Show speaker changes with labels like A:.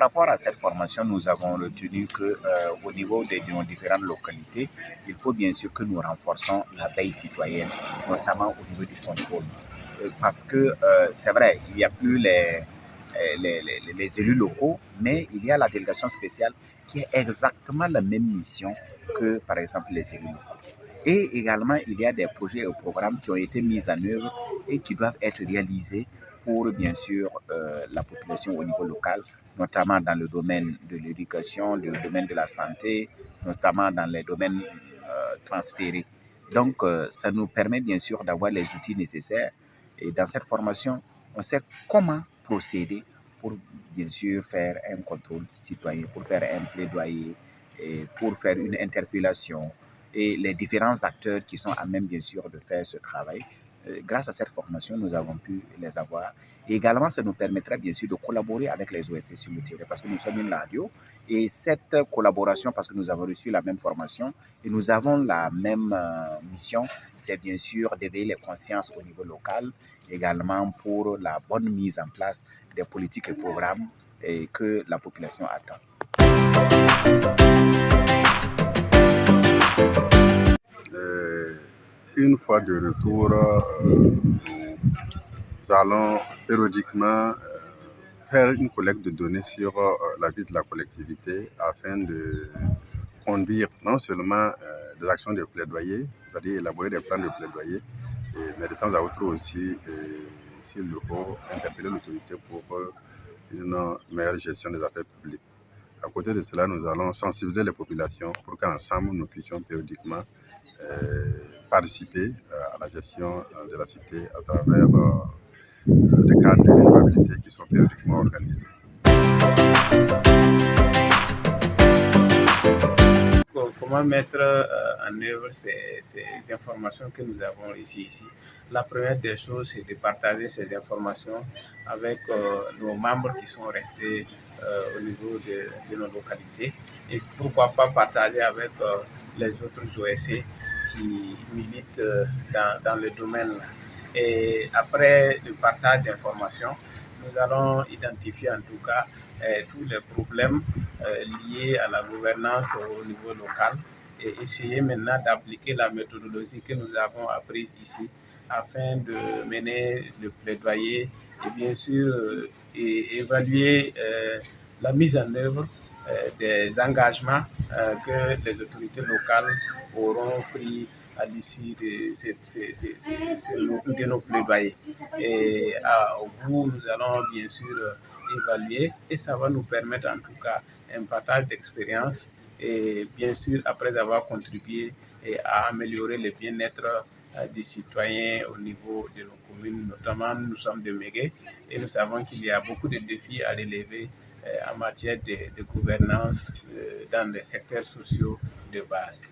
A: rapport à cette formation, nous avons retenu que au niveau de nos différentes localités, il faut bien sûr que nous renforçons la veille citoyenne, notamment au niveau du contrôle. Parce que c'est vrai, il n'y a plus les élus locaux, mais il y a la délégation spéciale qui a exactement la même mission que, par exemple, les élus locaux. Et également, il y a des projets et programmes qui ont été mis en œuvre et qui doivent être réalisés pour, bien sûr, la population au niveau local, notamment dans le domaine de l'éducation, le domaine de la santé, notamment dans les domaines transférés. Donc, ça nous permet, bien sûr, d'avoir les outils nécessaires. Et dans cette formation, on sait comment procéder pour, bien sûr, faire un contrôle citoyen, pour faire un plaidoyer, et pour faire une interpellation, et les différents acteurs qui sont à même, bien sûr, de faire ce travail. Grâce à cette formation, nous avons pu les avoir. Et également, ça nous permettra, bien sûr, de collaborer avec les OSC sur le terrain, parce que nous sommes une radio. Et cette collaboration, parce que nous avons reçu la même formation et nous avons la même mission, c'est bien sûr d'éveiller les consciences au niveau local, également pour la bonne mise en place des politiques et programmes et que la population attend.
B: Une fois de retour, nous allons périodiquement faire une collecte de données sur la vie de la collectivité afin de conduire non seulement des actions de plaidoyer, c'est-à-dire élaborer des plans de plaidoyer, mais de temps à autre aussi, s'il le faut, interpeller l'autorité pour une meilleure gestion des affaires publiques. À côté de cela, nous allons sensibiliser les populations pour qu'ensemble, nous puissions périodiquement participer à la gestion de la cité à travers des cadres de redevabilité qui sont périodiquement organisés.
C: Comment mettre en œuvre ces informations que nous avons ici? La première des choses, c'est de partager ces informations avec nos membres qui sont restés au niveau de nos localités, et pourquoi pas partager avec les autres OSC qui militent dans le domaine. Et après le partage d'informations, nous allons identifier en tout cas tous les problèmes liés à la gouvernance au niveau local et essayer maintenant d'appliquer la méthodologie que nous avons apprise ici afin de mener le plaidoyer et bien sûr évaluer la mise en œuvre des engagements que les autorités locales auront pris à l'issue de nos plaidoyers. Et au bout, nous allons bien sûr évaluer et ça va nous permettre en tout cas un partage d'expérience et bien sûr après avoir contribué à améliorer le bien-être des citoyens au niveau de nos communes, notamment nous sommes de Mégué et nous savons qu'il y a beaucoup de défis à relever en matière de gouvernance dans les secteurs sociaux de base.